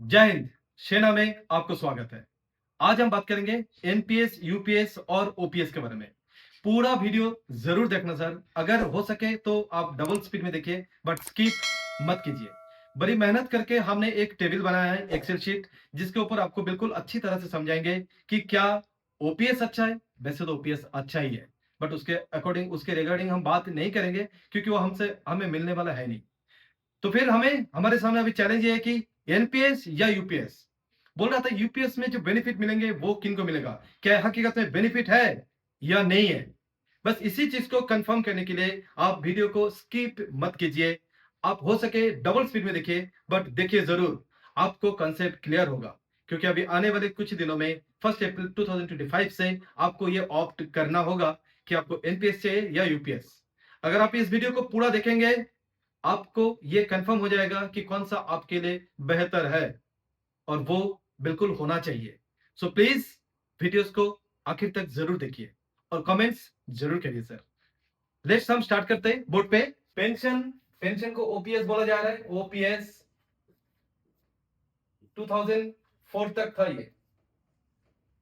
जय हिंद। सेना में आपको स्वागत है। आज हम बात करेंगे एनपीएस, यूपीएस और ओपीएस के बारे में। पूरा वीडियो जरूर देखना सर। अगर हो सके तो आप डबल स्पीड में देखिए, बट स्किप मत कीजिए। बड़ी मेहनत करके हमने एक टेबल बनाया है, एक्सेल शीट, जिसके ऊपर आपको बिल्कुल अच्छी तरह से समझाएंगे कि क्या ओपीएस अच्छा है। वैसे तो ओपीएस अच्छा ही है, बट उसके अकॉर्डिंग, उसके रिगार्डिंग हम बात नहीं करेंगे, क्योंकि वो हमें मिलने वाला है नहीं। तो फिर हमारे सामने अभी चैलेंज ये है कि एनपीएस या यूपीएस। बोल रहा था यूपीएस में जो बेनिफिट मिलेंगे वो किनको मिलेगा, क्या हकीकत में बेनिफिट है या नहीं है। बस इसी चीज को कंफर्म करने के लिए आप वीडियो को स्किप मत कीजिए। आप हो सके डबल स्पीड में देखिए, बट देखिए जरूर, आपको कंसेप्ट क्लियर होगा। क्योंकि अभी आने वाले कुछ दिनों में 1 अप्रैल 2025 से आपको ये ऑप्ट करना होगा कि आपको एनपीएस चाहिए या यूपीएस। अगर आप इस वीडियो को पूरा देखेंगे, आपको ये कंफर्म हो जाएगा कि कौन सा आपके लिए बेहतर है, और वो बिल्कुल होना चाहिए। सो प्लीज वीडियोस को आखिर तक जरूर देखिए और कमेंट्स जरूर करिए सर। लेट्स हम स्टार्ट करते हैं बोर्ड पे। पेंशन, पेंशन को ओपीएस बोला जा रहा है। ओपीएस 2004 तक था ये।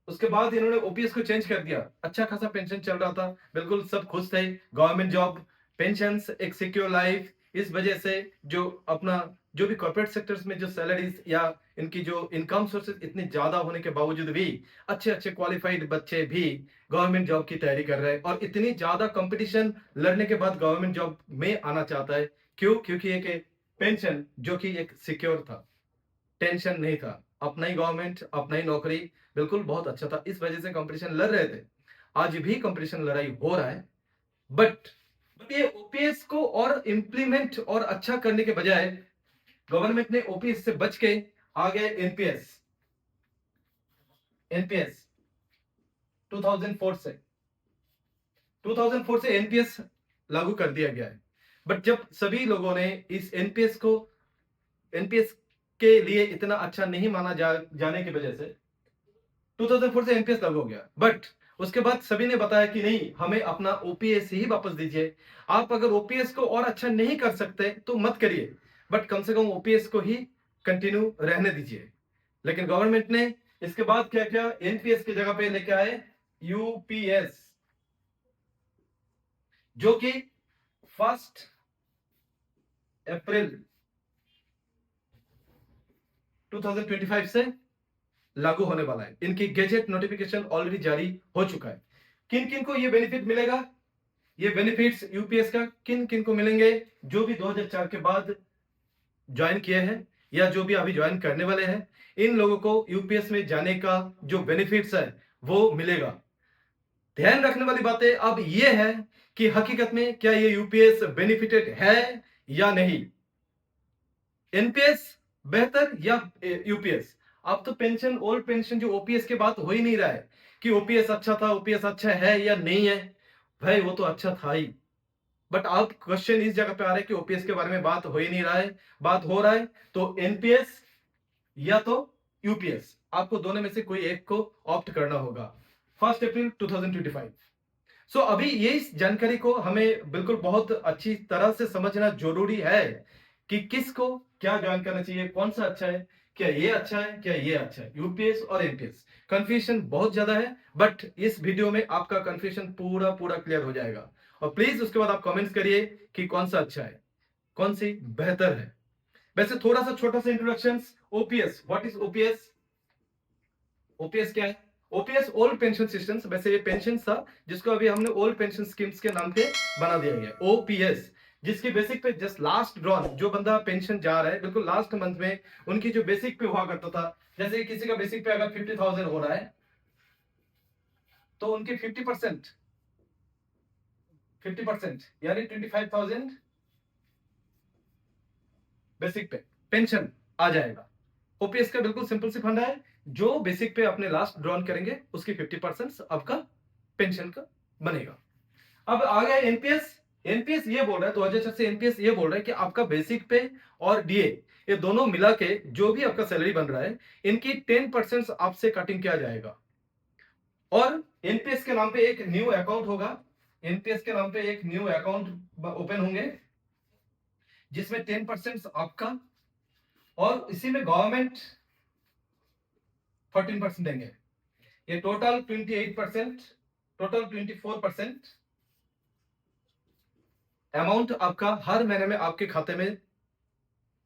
उसके बाद इन्होंने ओपीएस को चेंज कर दिया। अच्छा खासा पेंशन चल रहा था, बिल्कुल सब खुश थे। गवर्नमेंट जॉब, पेंशन, एक सिक्योर लाइफ। इस वजह से जो अपना जो भी कॉर्पोरेट सेक्टर्स में जो सैलरीज या इनकी जो इनकम सोर्सेज इतने ज्यादा होने के बावजूद भी अच्छे अच्छे क्वालिफाइड बच्चे भी गवर्नमेंट जॉब की तैयारी कर रहे हैं। और इतनी ज्यादा कंपटीशन लड़ने के बाद गवर्नमेंट जॉब में आना चाहता है। क्यों? क्योंकि एक पेंशन जो कि एक सिक्योर था, टेंशन नहीं था, अपना ही गवर्नमेंट, अपना ही नौकरी, बिल्कुल बहुत अच्छा था। इस वजह से कंपटीशन लड़ रहे थे। आज भी कंपटीशन लड़ाई हो रहा है। बट ये ओपीएस को और इंप्लीमेंट और अच्छा करने के बजाय गवर्नमेंट ने ओपीएस से बच के आ गए एनपीएस। एनपीएस 2004 से 2004 से एनपीएस लागू कर दिया गया है। बट जब सभी लोगों ने इस एनपीएस के लिए इतना अच्छा नहीं माना जाने की वजह से 2004 से एनपीएस लागू हो गया। बट उसके बाद सभी ने बताया कि नहीं, हमें अपना ओपीएस ही वापस दीजिए। आप अगर ओपीएस को और अच्छा नहीं कर सकते तो मत करिए, बट कम से कम ओपीएस को ही कंटिन्यू रहने दीजिए। लेकिन गवर्नमेंट ने इसके बाद क्या किया? एनपीएस की जगह पे लेके आए यूपीएस, जो कि 1 अप्रैल 2025 से लागू होने वाला है। इनकी गैजेट नोटिफिकेशन ऑलरेडी जारी हो चुका है। किन किन को ये बेनिफिट मिलेगा? ये बेनिफिट्स यूपीएस का किन किन को मिलेंगे? जो भी 2004 के बाद ज्वाइन किए हैं या जो भी अभी ज्वाइन करने वाले हैं, इन लोगों को यूपीएस में जाने का जो बेनिफिट्स है वो मिलेगा। ध्यान रखने वाली बातें अब ये है कि हकीकत में क्या ये यूपीएस बेनिफिटेड है या नहीं। एनपीएस बेहतर या यूपीएस? अब तो पेंशन, ओल्ड पेंशन, जो ओपीएस के बात हो ही नहीं रहा है कि ओपीएस अच्छा था, ओपीएस अच्छा है या नहीं है। भाई वो तो अच्छा था ही। बट अब क्वेश्चन इस जगह पे आ रहा है कि ओपीएस के बारे में बात हो ही नहीं रहा है, बात हो रहा है तो एनपीएस या तो यूपीएस। आपको दोनों में से कोई एक को ऑप्ट करना होगा 1 अप्रैल 2025। सो अभी ये इस जानकारी को हमें बिल्कुल बहुत अच्छी तरह से समझना जरूरी है कि किसको क्या ज्वाइन करना चाहिए, कौन सा अच्छा है, क्या ये अच्छा है, क्या ये अच्छा है, यूपीएस और एनपीएस। कंफ्यूजन बहुत ज्यादा है, बट इस वीडियो में आपका कंफ्यूजन पूरा पूरा क्लियर हो जाएगा। और प्लीज उसके बाद आप कमेंट्स करिए कि कौन सा अच्छा है, कौन सी बेहतर है। वैसे थोड़ा सा छोटा सा introduction. OPS, what is OPS? OPS क्या है? OPS old pension systems. वैसे ये पेंशन था जिसको अभी हमने ओल्ड पेंशन स्कीम्स के नाम पे बना दिया गया। ओपीएस जिसकी बेसिक पे जस्ट लास्ट ड्रॉन, जो बंदा पेंशन जा रहा है बिल्कुल लास्ट मंथ में, उनकी जो बेसिक पे हुआ करता था, जैसे किसी का बेसिक पे अगर 50,000 हो रहा है तो उनके 50% 50% यानी 25,000 बेसिक पे पेंशन आ जाएगा। ओपीएस का बिल्कुल सिंपल सी फंडा है, जो बेसिक पे अपने लास्ट ड्रॉन करेंगे उसकी 50% आपका पेंशन का बनेगा। अब आ गया एनपीएस। एनपीएस ये बोल रहा है, 2004 से एनपीएस ये बोल रहा है कि आपका बेसिक पे और डीए, ये दोनों मिला के जो भी आपका सैलरी बन रहा है, इनकी 10% आपसे कटिंग किया जाएगा। और एनपीएस के नाम पे एक न्यू अकाउंट होगा। एनपीएस के नाम पे एक न्यू अकाउंट ओपन होंगे जिसमें 10% आपका, और इसी में गवर्नमेंट 14% देंगे। ये टोटल 28%, टोटल 24% अमाउंट आपका हर महीने में आपके खाते में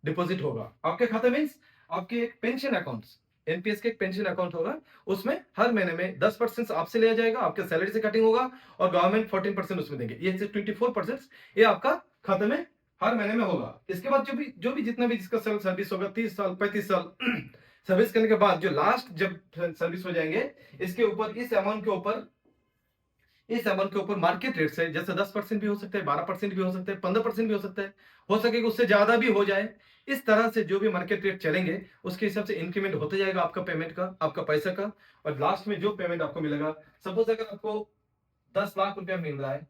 डिपॉजिट होगा। आपके खाते मीन्स आपके एक पेंशन अकाउंट, एनपीएस के एक पेंशन अकाउंट होगा, उसमें हर महीने में 10% आपसे लिया जाएगा, आपके सैलरी से कटिंग होगा और गवर्नमेंट 14% उसमें देंगे। ये 24% ये आपका खाते में हर महीने में होगा। इसके बाद जो भी जितना भी जिसका सर्विस होगा 30 साल 35 साल सर्विस करने के बाद जो लास्ट जब सर्विस हो जाएंगे, इसके ऊपर इस अमाउंट के ऊपर मार्केट रेट से जैसे 10% भी हो सकता है, 12% भी हो सकता है, 15% भी हो सकेगा उससे ज्यादा भी हो जाए। इस तरह से जो भी मार्केट रेट चलेंगे उसके हिसाब से इंक्रीमेंट होते जाएगा आपका पेमेंट का, आपका पैसा का। और लास्ट में जो पेमेंट आपको मिलेगा, सपोज अगर आपको 10 लाख रुपया मिल रहा है,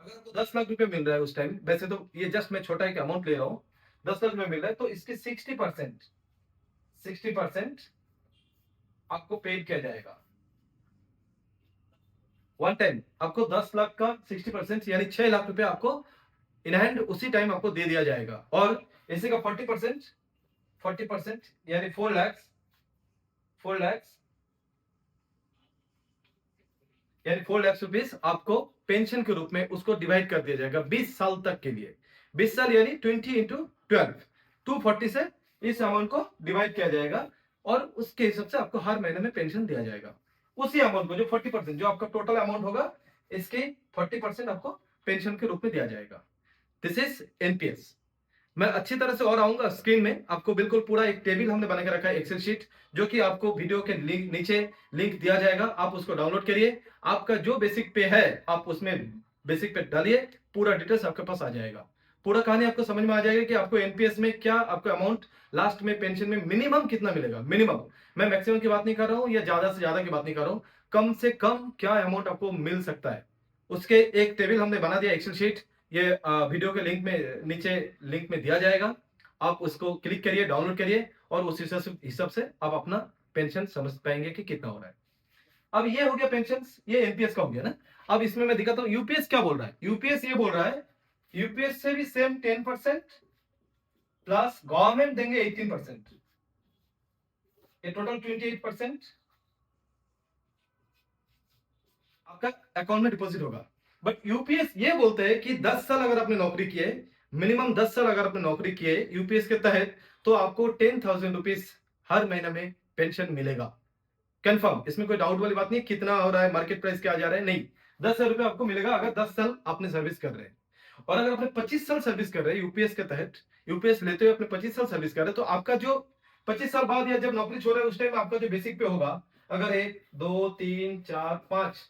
अगर आपको 10 लाख रुपया मिल रहा है उस टाइम, वैसे तो ये जस्ट मैं छोटा एक अमाउंट ले रहा हूँ, 10 लाख रुपया मिल रहा है तो इसके 60% आपको पेड किया जाएगा। वन टाइम आपको 10 लाख का 60% यानी 6 लाख रुपया आपको इन हैंड उसी टाइम आपको दे दिया जाएगा। और इसी का 40% यानी 4 लाख यानी 4 लाख रुपीज आपको पेंशन के रूप में उसको डिवाइड कर दिया जाएगा 20 साल तक के लिए। 20 साल यानी 20 × 12 240 से इस अमाउंट को डिवाइड किया जाएगा और उसके हिसाब से आपको हर महीने में पेंशन दिया जाएगा। उसी अमाउंट को जो 40% जो आपका टोटल अमाउंट होगा, इसके 40% आपको पेंशन के रूप में दिया जाएगा। This is NPS. मैं अच्छी तरह से और आऊंगा स्क्रीन में, आपको बिल्कुल पूरा एक टेबल हमने बना के रखा है एक्सेल शीट, जो कि आपको वीडियो के लिंक नीचे लिंक दिया जाएगा, आप उसको डाउनलोड करिए। आपका जो बेसिक पे है आप उसमें बेसिक पे डालिए, पूरा डिटेल्स आपके पास आ जाएगा, पूरा कहानी आपको समझ में आ जाएगा कि आपको एनपीएस में क्या आपका अमाउंट लास्ट में पेंशन में मिनिमम कितना मिलेगा। मिनिमम, मैं मैक्सिमम की बात नहीं कर रहा हूं या ज्यादा से ज्यादा की बात नहीं कर रहा हूं, कम से कम क्या अमाउंट आपको मिल सकता है, उसके एक टेबल हमने बना दिया एक्सेल शीट। ये वीडियो के लिंक में नीचे लिंक में दिया जाएगा, आप उसको क्लिक करिए, डाउनलोड करिए और उस हिसाब से आप अपना पेंशन समझ पाएंगे कि कितना हो रहा है। अब ये हो गया पेंशन, ये एनपीएस का हो गया ना। अब इसमें मैं दिखाता हूं यूपीएस क्या बोल रहा है। यूपीएस ये बोल रहा है, यूपीएस से भी सेम 10% प्लस गवर्नमेंट देंगे 18%, ये टोटल 28% आपका अकाउंट में डिपॉजिट होगा। बट यूपीएस ये बोलते हैं कि 10 साल अगर आपने नौकरी किए, मिनिमम 10 साल अगर आपने नौकरी किए यूपीएस के तहत, तो आपको 10,000 रुपीज हर महीने में पेंशन मिलेगा। कंफर्म, इसमें कोई डाउट वाली बात नहीं, कितना हो रहा है मार्केट प्राइस क्या जा रहा है, नहीं, 10,000 रुपए आपको मिलेगा अगर 10 साल आपने सर्विस कर रहे हैं। और अगर आपने 25 साल सर्विस कर रहे हैं यूपीएस के तहत, यूपीएस लेते हुए अपने 25 साल सर्विस कर रहे हैं, तो आपका जो 25 साल बाद या जब नौकरी छोड़ रहे हैं उस टाइम आपका जो बेसिक पे होगा, अगर 1 2 3 4 5,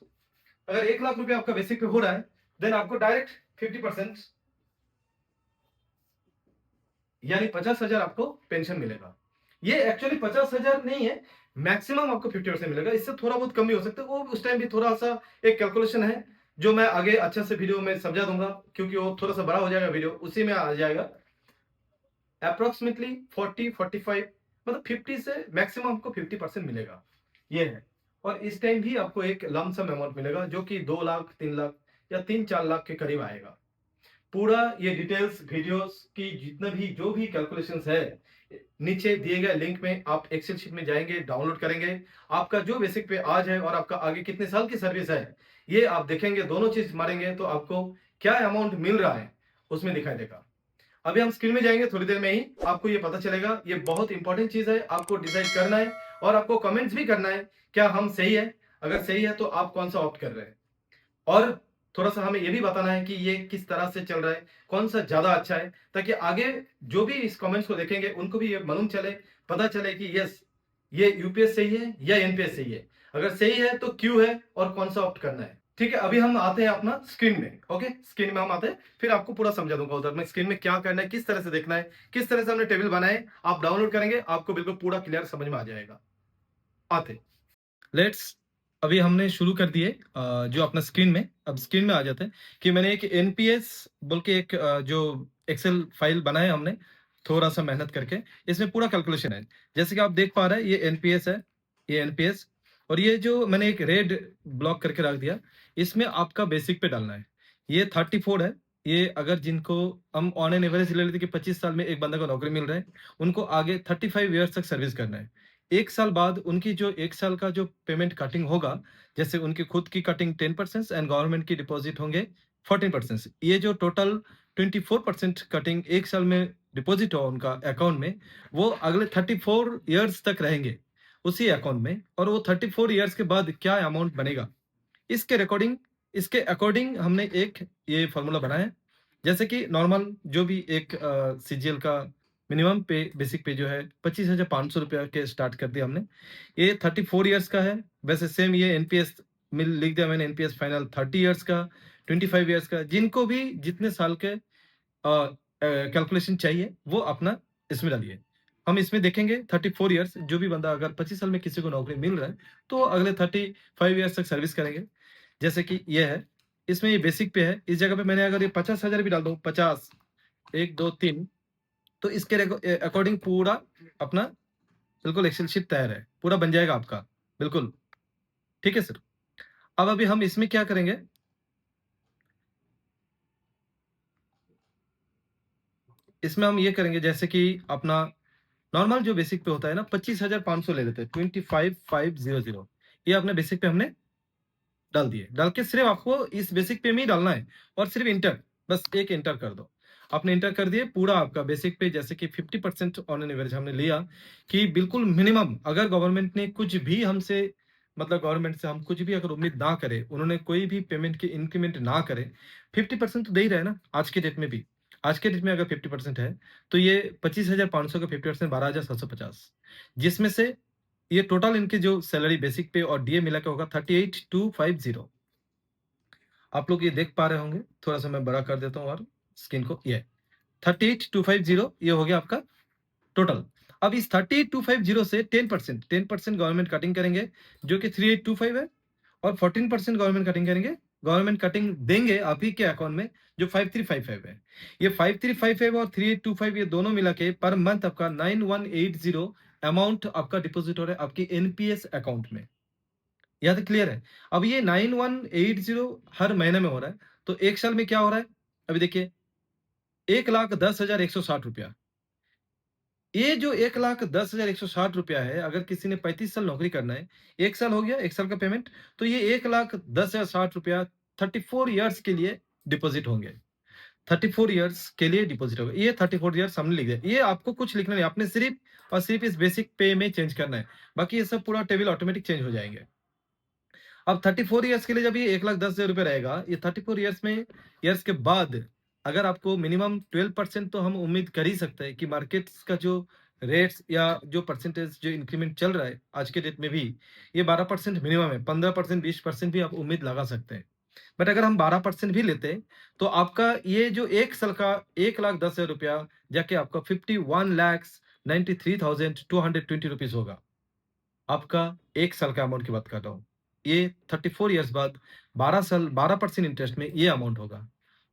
अगर 1 लाख रुपए आपका बेसिक पे हो रहा है, देन आपको डायरेक्ट 50% यानी 50,000 आपको पेंशन मिलेगा। ये एक्चुअली 50,000 नहीं है, मैक्सिमम आपको 50% मिलेगा, इससे थोड़ा बहुत कम भी हो सकता है, वो उस टाइम भी थोड़ा सा एक कैलकुलेशन है जो मैं आगे अच्छा से वीडियो में समझा दूंगा, क्योंकि वो थोड़ा सा बड़ा हो जाएगा वीडियो, उसी में आ जाएगा। अप्रोक्सीमेटली 40 45 मतलब 50 से मैक्सिमम आपको 50% मिलेगा, ये है। और इस टाइम भी आपको एक लमसम अमाउंट मिलेगा जो कि 2 लाख 3 लाख या 3 4 लाख के करीब आएगा। पूरा ये डिटेल्स वीडियोस की जितना भी जो भी कैलकुलेशंस है नीचे दिए गए लिंक में आप एक्सेल शीट में जाएंगे, डाउनलोड करेंगे, आपका जो बेसिक पे आज है और आपका आगे कितने साल की सर्विस है ये आप देखेंगे, दोनों चीज मारेंगे तो आपको क्या अमाउंट मिल रहा है उसमें दिखाई देगा। अभी हम स्क्रीन में जाएंगे, थोड़ी देर में ही आपको ये पता चलेगा। ये बहुत इंपॉर्टेंट चीज है, आपको डिसाइड करना है और आपको कमेंट्स भी करना है क्या हम सही है, अगर सही है तो आप कौन सा ऑप्ट कर रहे हैं, और थोड़ा सा हमें ये भी बताना है कि ये किस तरह से चल रहा है, कौन सा ज्यादा अच्छा है, ताकि आगे जो भी इस कमेंट्स को देखेंगे उनको भी ये मालूम चले, पता चले कि यस ये यूपीएस सही है या एनपीएस सही है, अगर सही है तो क्यों है और कौन सा ऑप्ट करना है। ठीक है, अभी हम आते हैं अपना स्क्रीन में। ओके, स्क्रीन में हम आते हैं, फिर आपको पूरा समझा दूंगा उधर में स्क्रीन में क्या करना है, किस तरह से देखना है, किस तरह से हमने टेबल बनाए, आप डाउनलोड करेंगे आपको बिल्कुल पूरा क्लियर समझ में आ जाएगा। आते लेट्स, अभी हमने शुरू कर दिए जो अपना स्क्रीन में, अब स्क्रीन में आ जाते हैं कि मैंने एक एनपीएस बोल के एक जो एक्सेल फाइल बनाया हमने थोड़ा सा मेहनत करके, इसमें पूरा कैलकुलेशन है। जैसे कि आप देख पा रहे हैं ये एनपीएस है, ये एनपीएस, और ये जो मैंने एक रेड ब्लॉक करके रख दिया, इसमें आपका बेसिक पे डालना है। ये 34 है, ये अगर जिनको हम ऑन एन एवरेज ले लेते कि 25 साल में एक बंदा को नौकरी मिल रहा है, उनको आगे 35 ईयर्स तक सर्विस करना है। 1 साल बाद उनकी जो 1 साल का जो पेमेंट कटिंग होगा, जैसे उनकी खुद की कटिंग 10% एंड गवर्नमेंट की डिपॉज़िट होंगे 14%। ये जो टोटल 24% कटिंग 1 साल में डिपॉज़िट हो उनका अकाउंट में, वो अगले 34 ईयर्स तक रहेंगे उसी अकाउंट में, और वो 34 ईयर्स के बाद क्या अमाउंट बनेगा, इसके अकॉर्डिंग हमने एक ये फॉर्मूला बनाया है। जैसे कि नॉर्मल जो भी एक सीजीएल का मिनिमम पे बेसिक पे जो है 25,500 रुपया के स्टार्ट कर दिया हमने। ये 34 इयर्स का है। वैसे सेम ये एनपीएस में लिख दिया मैंने, एनपीएस फाइनल 30 इयर्स का, 25 इयर्स का। जिनको भी जितने साल के कैलकुलेशन चाहिए वो अपना इसमें डालिए। हम इसमें देखेंगे 34 इयर्स, जो भी बंदा अगर 25 साल में किसी को नौकरी मिल रहा है तो अगले 35 इयर्स तक सर्विस करेंगे। जैसे कि ये है, इसमें ये बेसिक पे है। इस जगह पे मैंने अगर ये 50,000 भी डाल दूं, 50 1 2 3, तो इसके अकॉर्डिंग पूरा अपना बिल्कुल एक्सेल शीट तैयार है, पूरा बन जाएगा आपका बिल्कुल। ठीक है सर। अब अभी हम इसमें क्या करेंगे, इसमें हम ये करेंगे जैसे कि अपना नॉर्मल जो बेसिक पे होता है ना, 25,500 ले लेते हैं, 25,500 ये अपने बेसिक पे हमने डाल दिए। डाल के सिर्फ आपको इस बेसिक पे में ही डालना है और सिर्फ इंटर, बस एक इंटर कर दो। आपने इंटर कर दिए, पूरा आपका बेसिक पे जैसे कि 50% ऑन एन एवरेज हमने लिया कि बिल्कुल मिनिमम, अगर गवर्नमेंट ने कुछ भी हमसे, मतलब गवर्नमेंट से हम कुछ भी अगर उम्मीद ना करें, उन्होंने कोई भी पेमेंट की इंक्रीमेंट ना करे, 50% तो दे ही रहे हैं ना आज के डेट में भी। आज के डेट में अगर 50% है तो ये 25,500 का 50% 12,750, जिसमें से ये टोटल इनके जो सैलरी बेसिक पे और डीए मिला के होगा 38,250। आप लोग ये देख पा रहे होंगे, थोड़ा सा मैं बड़ा कर देता हूँ और स्क्रीन को, ये 38,250 ये हो गया आपका टोटल। अब इस 38,250 से 10% गवर्नमेंट कटिंग करेंगे, जो कि 3825 है, और 14% गवर्नमेंट कटिंग करेंगे। गवर्नमेंट कटिंग देंगे आप ही के अकाउंट में, जो 5355 है। ये 5355 और 3825 ये दोनों मिला के पर मंथ आपका 9180 अमाउंट आपका डिपॉजिट हो रहा है आपकी एनपीएस अकाउंट में। यहाँ तक क्लियर है। अब ये 9180 हर महीने में हो रहा है, तो एक साल में क्या हो रहा है, अभी देखिए 1,10,160 रुपया। ये जो 1,10,160 रुपया है, अगर किसी ने 35 साल नौकरी करना है, एक साल हो गया, एक साल का पेमेंट, तो ये 1,10,060 रुपया 34 ईयर्स के लिए डिपॉजिट होंगे। 34 ईयर्स के लिए डिपॉजिट होगा। ये 34 ईयर्स हमने लिख दिया। ये आपको कुछ लिखना नहीं, आपने सिर्फ और सिर्फ इस बेसिक पे में चेंज करना है। बाकी ये सब पूरा टेबल ऑटोमेटिक चेंज हो जाएंगे। अब 34 इयर्स के लिए जब ये 1,10,000 रुपए रहेगा, ये 34 इयर्स के बाद अगर आपको मिनिमम 12% तो हम उम्मीद कर ही सकते हैं कि मार्केट्स का जो रेट्स या जो परसेंटेज जो इंक्रीमेंट चल रहा है आज के डेट में भी, ये 12% मिनिमम है। 15% 20% भी आप उम्मीद लगा सकते हैं। बट अगर हम 12% भी लेते हैं तो आपका ये जो एक साल का 1,10,000 रुपया जाके आपका 51,93,220 रुपीज होगा। आपका एक साल का अमाउंट की बात कर रहा हूँ। ये 34 इयर्स बाद 12% इंटरेस्ट में ये अमाउंट होगा।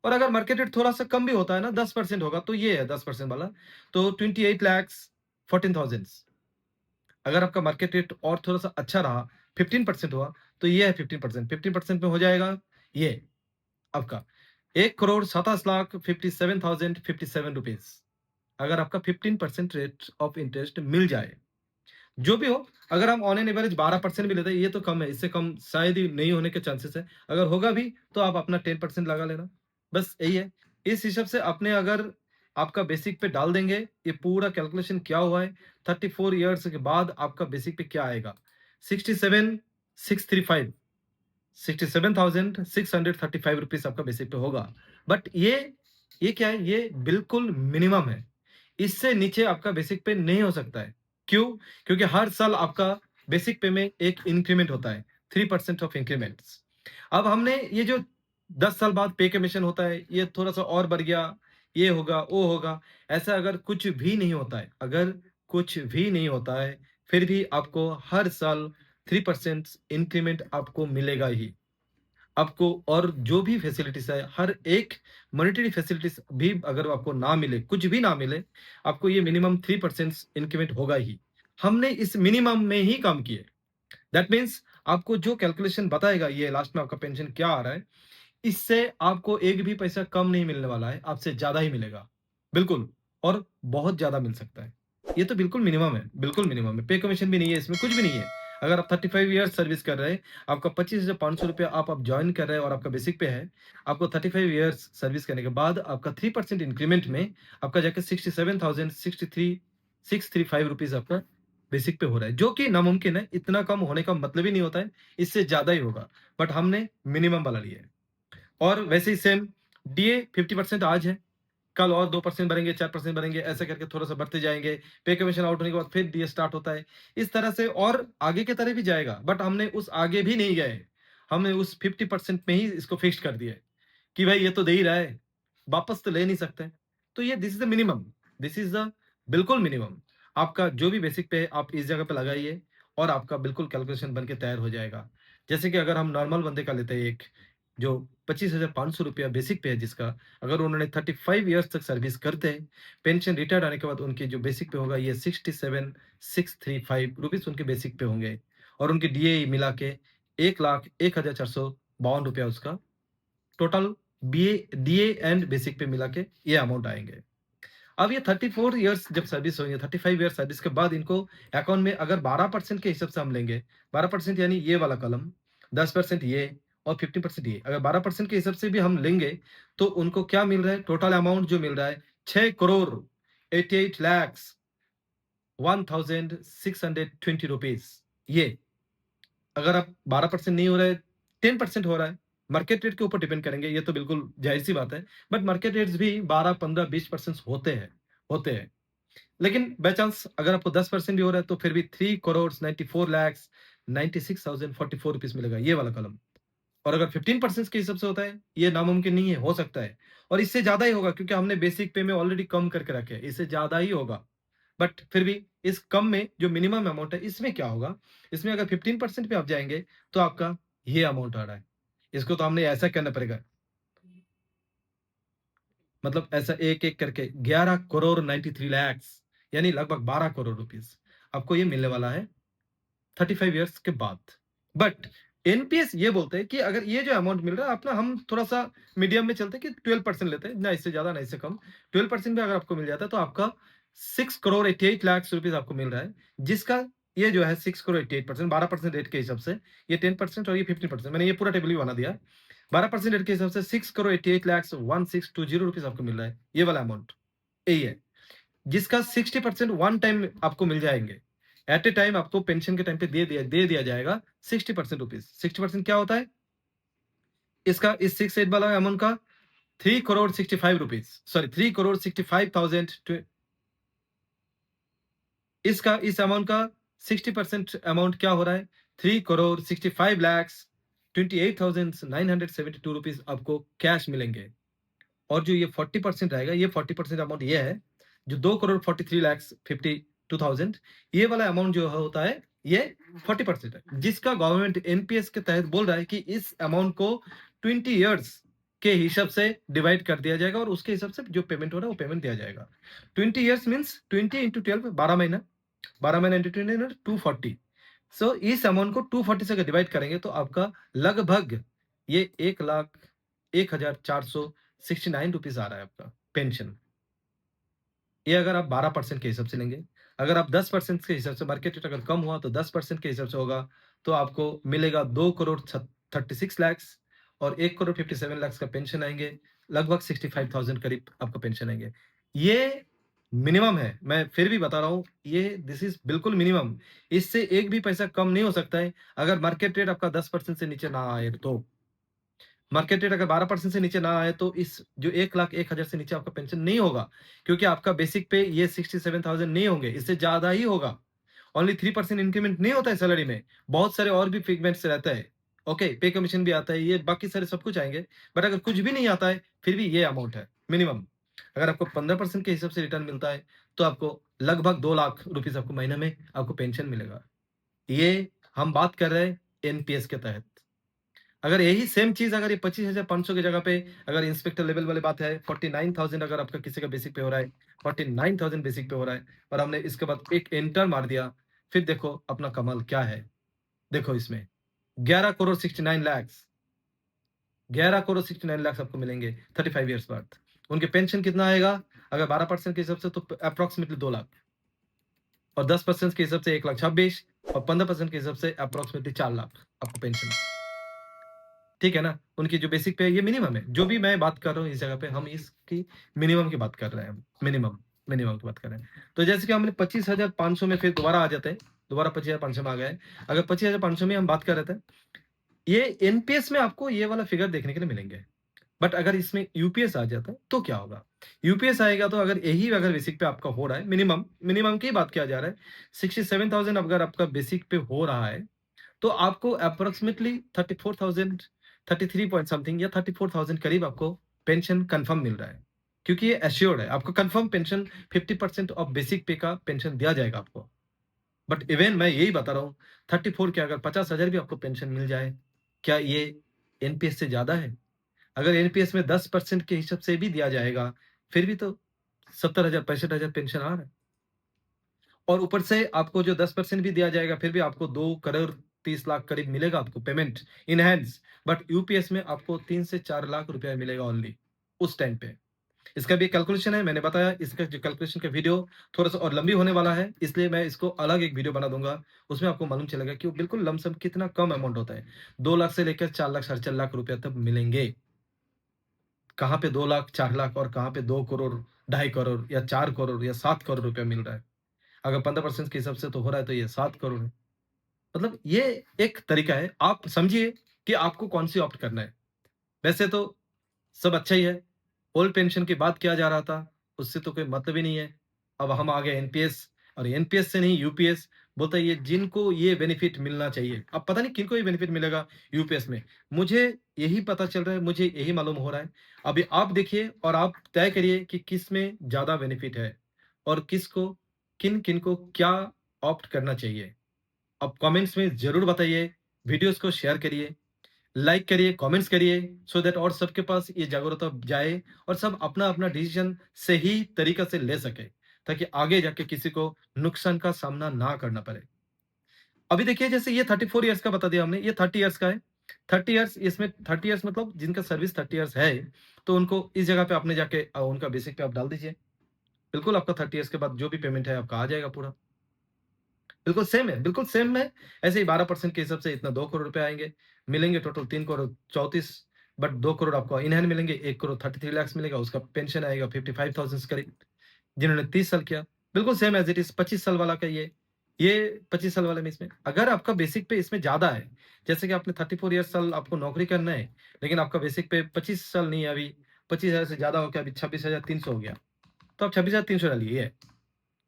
और अगर मार्केट रेट थोड़ा सा कम भी होता है ना, 10% होगा, तो ये है 10% वाला, तो 28,14,000। अगर आपका मार्केट रेट और थोड़ा सा अच्छा रहा, 15% हुआ, तो ये है 15%। 15% में हो जाएगा ये आपका 1,27,57,057 रुपीज, अगर आपका 15% रेट ऑफ इंटरेस्ट मिल जाए। जो भी हो, अगर हम ऑन एन एवरेज 12% भी लेते हैं, ये तो कम है, इससे कम शायद ही नहीं होने के चांसेस है। अगर होगा भी तो आप अपना 10% लगा लेना, बस यही है। इस हिसाब से अपने अगर आपका बेसिक पे डाल देंगे, ये पूरा कैलकुलेशन क्या हुआ है, 34 इयर्स के बाद आपका बेसिक पे क्या आएगा, 67,635, 67,635 रुपीज आपका बेसिक पे होगा। बट ये क्या है, ये बिल्कुल मिनिमम है। इससे नीचे आपका बेसिक पे नहीं हो सकता है। क्यों? क्योंकि हर साल आपका बेसिक पे में एक इंक्रीमेंट होता है, 3% ऑफ इंक्रीमेंट्स। अब हमने ये जो 10 साल बाद पे कमीशन होता है, ये थोड़ा सा और बढ़ गया, ये होगा, वो होगा। ऐसा अगर कुछ भी नहीं होता है, अगर कुछ भी नहीं होता है, फिर भी आपको हर साल 3% इंक्रीमेंट आपको मिलेगा ही। आपको और जो भी फैसिलिटीज है, हर एक मॉनेटरी फैसिलिटीज भी अगर आपको ना मिले, कुछ भी ना मिले, आपको ये मिनिमम 3% इंक्रीमेंट होगा ही। हमने इस मिनिमम में ही काम किए। दैट मीन्स आपको जो कैलकुलेशन बताएगा ये लास्ट में आपका पेंशन क्या आ रहा है, इससे आपको एक भी पैसा कम नहीं मिलने वाला है, आपसे ज़्यादा ही मिलेगा। बिल्कुल, और बहुत ज़्यादा मिल सकता है। ये तो बिल्कुल मिनिमम है, बिल्कुल मिनिमम है। पे कमीशन भी नहीं है इसमें, कुछ भी नहीं है। अगर आप 35 ईयर्स सर्विस कर रहे हैं, आपका ₹25,500 आप जॉइन कर रहे हैं और आपका बेसिक पे है। आपको 35 ईयर्स सर्विस करने के बाद आपका 3% इंक्रीमेंट में आपका जाके 67,063 ₹635 आपका बेसिक पे हो रहा है, जो कि नामुमकिन है। इतना कम होने का मतलब ही नहीं होता है, इससे ज़्यादा ही होगा। बट हमने मिनिमम वाला लिया है। और वैसे ही सेम डीए 50% आज है, कल और 2% बढ़ेंगे, 4% बढ़ेंगे, ऐसे करके थोड़ा-सा बढ़ते जाएँगे। पे कमीशन आउट होने के बाद फिर डीए स्टार्ट होता है। इस तरह से और आगे की तरह भी जाएगा, बट हमने उस आगे भी नहीं गए। हमने उस 50% में ही इसको फिक्स्ड कर दिया है कि भाई ये तो दे ही रहा है, वापस तो ले नहीं सकते। तो ये this is the minimum, this is the बिल्कुल मिनिमम। आपका जो भी बेसिक पे है, आप इस जगह पे लगाइए और आपका बिल्कुल कैलकुलेशन बन के तैयार हो जाएगा। जैसे कि अगर हम नॉर्मल बंदे का लेते हैं एक, जो ₹25,500 बेसिक पे है जिसका, अगर उन्होंने 35 इयर्स तक सर्विस करते हैं, पेंशन रिटायर्ड आने के बाद उनकी जो बेसिक पे होगा ये 67,635 उनके बेसिक पे होंगे और उनकी डीए मिला के ₹1,01,452 उसका total BA DA and basic पे मिला के ये अमाउंट आएँगे। अब ये 34 इयर्स जब सर्विस होंगे, 35 इयर्स सर्विस के बाद इनको अकाउंट में अगर 12% के हिसाब से हम लेंगे, 12% यानी ये वाला कॉलम, 10% ये और 15% ये। अगर 12% के हिसाब से भी हम लेंगे, तो उनको क्या मिल रहा है? टोटल अमाउंट जो मिल रहा है 6,88,01,620 रुपीज़। ये अगर आप 12% नहीं हो रहा है, 10% हो रहा है, मार्केट रेट के ऊपर डिपेंड करेंगे, ये तो बिल्कुल ज़ाहिर-सी बात है। बट मार्केट रेट्स भी 12, 15, 20% होते हैं। लेकिन बाय चांस अगर आपको 10% भी हो रहा है तो फिर भी 3 करोड़ 94 लाख 96,044 रुपीस मिलेगा ये वाला कॉलम। और अगर 15% के हिसाब से होता है, ये नामुमकिन नहीं है, हो सकता है। और इससे ज़्यादा ही होगा क्योंकि हमने बेसिक पे में ऑलरेडी कम करके रखे हैं, इससे ज़्यादा ही होगा। बट फिर भी इस कम में जो मिनिमम अमाउंट है, इसमें क्या होगा? इसमें अगर 15% पे आप जाएँगे, तो आपका ये अमाउंट आ रहा है। इसको तो हमने ऐसा करना पड़ेगा, मतलब ऐसा एक-एक करके 11 करोड़ 93 लाख यानी लगभग 12 करोड़ रुपीज़ आपको ये मिलने वाला है 35 इयर्स के बाद। बट एनपीएस ये बोलते हैं कि अगर ये जो अमाउंट मिल रहा है अपना हम थोड़ा-सा मीडियम में चलते हैं कि 12% लेते हैं, ना इससे ज़्यादा ना इससे कम। 12% भी अगर आपको मिल जाता है तो आपका 6 करोड़ 88 लाख रुपीज़ आपको मिल रहा है, जिसका ये जो है 6 करोड़ 88% 12% रेट के हिसाब से, ये 10% और ये 15% मैंने ये पूरा टेबल ही बना दिया। 12% रेट के हिसाब से 6 करोड़ 88 लाख 1620 रुपीज़ आपको मिल रहा है, ये वाला अमाउंट, यही है। जिसका 60% वन टाइम आपको मिल जाएँगे। एट अ टाइम आपको पेंशन के टाइम पे दे दिया जाएगा 60% रुपीज़। 60% क्या होता है? इसका इस 6 8 वाला अमाउंट का 3 करोड़ 65 रुपीज़ सॉरी 3 करोड़ 65,000 ट्व इसका इस अमाउंट का 60% अमाउंट क्या हो रहा है? 3 करोड़ 65 लाख्स 28,972 रुपीज़ आपको कैश मिलेंगे। और जो ये 40% रहेगा, ये 40% अमाउंट ये है, जो 2 करोड़ 43 लैक्स 52,000 ये वाला अमाउंट जो होता है, ये 40% है, जिसका गवर्नमेंट एनपीएस के तहत बोल रहा है कि इस अमाउंट को 20 इयर्स के हिसाब से डिवाइड कर दिया जाएगा और उसके हिसाब से जो पेमेंट हो रहा है, वो पेमेंट दिया जाएगा। 20 इयर्स मीन्स 20 इंटू 12 12 महीना, 12 महीना इंटू 20 240 सो इस अमाउंट को 240 से अगर डिवाइड करेंगे तो आपका लगभग ये 1,01,469 रुपीज़ आ रहा है आपका पेंशन। ये अगर आप 12% के हिसाब से लेंगे। अगर आप 10% के हिसाब से मार्केट रेट अगर कम हुआ तो 10% के हिसाब से होगा, तो आपको मिलेगा 2 करोड़ 36 लैक्स और 1 करोड़ 57 लैक्स का पेंशन आएँगे, लगभग 65,000 करीब आपका पेंशन आएँगे। ये मिनिमम है, मैं फिर भी बता रहा हूँ, ये दिस इज़ बिल्कुल मिनिमम। इससे एक भी पैसा कम नहीं हो सकता है, अगर मार्केट रेट आपका 10% से नीचे ना आए तो। मार्केट रेट अगर 12% से नीचे ना आए तो इस जो 1,01,000 से नीचे आपका पेंशन नहीं होगा, क्योंकि आपका बेसिक पे ये 67,000 नहीं होंगे, इससे ज़्यादा ही होगा। ओनली 3% इंक्रीमेंट नहीं होता है सैलरी में, बहुत सारे और भी पिगमेंट्स रहता है। ओके, पे कमीशन भी आता है, ये बाकी सारे सब कुछ आएँगे, बट अगर कुछ भी नहीं आता है, फिर भी ये अमाउंट है, मिनिमम। अगर आपको 15% के हिसाब से रिटर्न मिलता है, तो आपको लगभग 2 लाख रुपीज़ आपको महीने में आपको पेंशन मिलेगा। ये हम बात कर रहे हैं एनपीएस के तहत। अगर यही सेम चीज़ अगर ये 25,500 की जगह पे अगर इंस्पेक्टर लेवल वाली बात है, 49,000 अगर आपका किसी का बेसिक पे हो रहा है, 49,000 बेसिक पे हो रहा है और हमने इसके बाद एक एंटर मार दिया, फिर देखो अपना कमाल क्या है। देखो इसमें 11 करोड़ 69 लाख 11 करोड़ 69 लाख आपको मिलेंगे 35 ईयर्स बाद। उनके पेंशन कितना आएगा? अगर 12% के हिसाब से तो अप्रॉक्सिमेटली 2 लाख, और 10% के हिसाब से 1,26,000, और 15% के हिसाब से अप्रॉक्सिमेटली 4 लाख आपको पेंशन। ठीक है ना? उनकी जो बेसिक पे है, ये मिनिमम है। जो भी मैं बात कर रहा हूँ इस जगह पे, हम इसकी मिनिमम की बात कर रहे हैं। मिनिमम की बात कर रहे हैं। तो जैसे कि हमने 25,500 में फिर दोबारा आ जाते हैं, दोबारा 25,500 में आ गए। अगर 25,500 में हम बात कर रहे थे, ये एनपीएस में आपको ये वाला फिगर देखने के लिए मिलेंगे। बट अगर इसमें यूपीएस आ जाता है तो क्या होगा? यूपीएस आएगा तो अगर बेसिक पे आपका हो रहा है, मिनिमम की बात किया जा रहा है, 67,000 अगर आपका बेसिक पे हो रहा है, तो आपको अप्रोक्सीमेटली 34,000, 33 पॉइंट समथिंग या 34,000 करीब आपको पेंशन कंफर्म मिल रहा है, क्योंकि ये एश्योर्ड है। आपको कंफर्म पेंशन 50% ऑफ बेसिक पे का पेंशन दिया जाएगा आपको। बट इवन मैं यही बता रहा हूँ, 34 के अगर 50,000 भी आपको पेंशन मिल जाए, क्या ये एनपीएस से ज्यादा है? अगर एनपीएस में 10% के हिसाब से भी दिया जाएगा, फिर भी तो 70,000 65,000 पेंशन आ रहा है। और ऊपर से आपको जो 10% भी दिया जाएगा, फिर भी आपको 2 करोड़ 30 लाख करीब मिलेगा आपको payment in hands. But UPS में आपको 3 से 4 लाख रुपया मिलेगा ओनली उस टाइम पे। इसका भी कैलकुलेशन है, मैंने बताया इसका जो कैलकुलेशन का वीडियो थोड़ा-सा और लंबी होने वाला है, इसलिए मैं इसको अलग एक वीडियो बना दूँगा। उसमें आपको मालूम चलेगा कि वो बिल्कुल लमसम कितना कम अमाउंट होता है। 2 लाख से लेकर 4 लाख, साढ़े 4 लाख रुपया तक मिलेंगे। कहाँ पे 2 लाख, 4 लाख और कहाँ पे 2 करोड़, ढाई करोड़ या 4 करोड़ या 7 करोड़ रुपया मिल रहा है। अगर 15% के हिसाब से तो हो रहा है, तो ये 7 करोड़ है। मतलब ये एक तरीका है, आप समझिए कि आपको कौन-सी ऑप्ट करना है। वैसे तो सब अच्छा ही है, ओल्ड पेंशन की बात किया जा रहा था, उससे तो कोई मतलब ही नहीं है। अब हम आ गए एनपीएस, और एनपीएस से नहीं यूपीएस, बोलता है ये जिनको ये बेनिफिट मिलना चाहिए। अब पता नहीं किनको ये बेनिफिट मिलेगा यूपीएस में। मुझे यही पता चल रहा है, मुझे यही मालूम हो रहा है। अभी आप देखिए और आप तय करिए कि किसमें ज़्यादा बेनिफिट है और किसको किन-किन को क्या ऑप्ट करना चाहिए। अब कमेंट्स में ज़रूर बताइए, वीडियोज़ को शेयर करिए, लाइक करिए, कमेंट्स करिए, सो दैट और सबके पास ये जागरूकता जाए और सब अपना-अपना डिसीज़न सही तरीक़ा से ले सके, ताकि आगे जाके किसी को नुकसान का सामना ना करना पड़े। अभी देखिए जैसे ये 34 इयर्स का बता दिया हमने, ये 30 इयर्स का है। 30 इयर्स, इसमें 30 इयर्स मतलब जिनका सर्विस 30 इयर्स है, तो उनको इस जगह पे आपने जाके उनका बेसिक पे आप डाल दीजिए। बिल्कुल आपका 30 इयर्स के बाद जो भी पेमेंट है आपका आ जाएगा पूरा। बिल्कुल सेम है, बिल्कुल सेम है। ऐसे ही 12% के हिसाब से इतना 2 करोड़ रुपए आएँगे, मिलेंगे टोटल 3 करोड़ 34, बट 2 करोड़ आपको इन हैंड मिलेंगे, 1 करोड़ 33 लाख मिलेगा, उसका पेंशन आएगा 55,000 करीब, जिन्होंने 30 साल किया। बिल्कुल सेम एज़ इट इज़ 25 साल वाला का ये 25 साल वाले में इसमें अगर आपका बेसिक पे इसमें ज़्यादा है, जैसे कि आपने 34 ईयर्स साल आपको नौकरी करना है, लेकिन आपका बेसिक पे 25 साल नहीं है अभी, 25,000 से ज़्यादा हो गया, अभी 26,300 हो गया, तो आप 26,300 डालिए, ये है।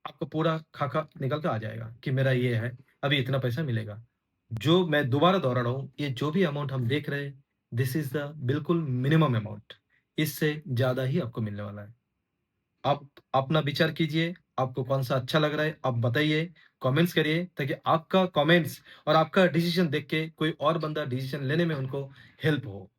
आपको पूरा खाका निकल के आ जाएगा कि मेरा ये है, अभी इतना पैसा मिलेगा। जो मैं दोबारा दोहरा रहा हूँ, ये जो भी अमाउंट हम देख रहे हैं, दिस इज़ द बिल्कुल मिनिमम अमाउंट। इससे ज़्यादा ही आपको मिलने वाला है। आप अपना विचार कीजिए, आपको कौन-सा अच्छा लग रहा है, आप बताइए, कमेंट्स करिए, ताकि आपका कमेंट्स और आपका डिसीज़न देख के कोई और बंदा डिसीज़न लेने में उनको हेल्प हो।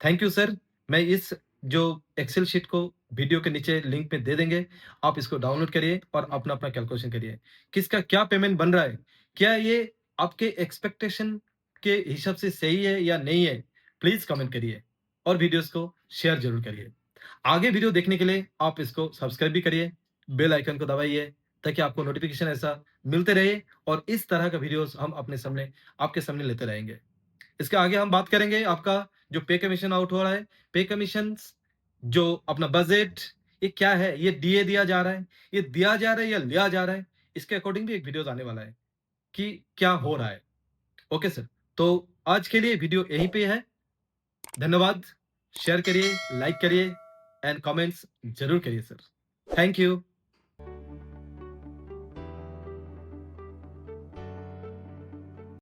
Thank you sir. मैं इस जो एक्सेल शीट को वीडियो के नीचे लिंक में दे देंगे। आप इसको डाउनलोड करिए और अपना-अपना कैलकुलेशन करिए। किसका क्या पेमेंट बन रहा है? क्या ये आपके एक्सपेक्टेशन के हिसाब से सही है या नहीं है? प्लीज़ कमेंट करिए और वीडियोज़ को शेयर ज़रूर करिए। आगे वीडियो देखने के लिए आप इसको सब्सक्राइब भी करिए, बेल आइकन को दबाइए, ताकि आपको नोटिफ़िकेशन ऐसा मिलते रहे और इस तरह का वीडियोज़ हम अपने सामने आपके सामने लेते रहेंगे। इसके आगे हम बात करेंगे आपका जो पे कमीशन आउट हो रहा है, पे कमीशंस जो अपना बजट, ये क्या है? ये डीए दिया जा रहा है, ये दिया जा रहा है या लिया जा रहा है? इसके अकॉर्डिंग भी एक वीडियोज़ आने वाला है कि क्या हो रहा है। ओके सर, तो आज के लिए वीडियो यहीं पे है। धन्यवाद। शेयर करिए, लाइक करिए एंड कमेंट्स ज़रूर करिए सर। Thank you.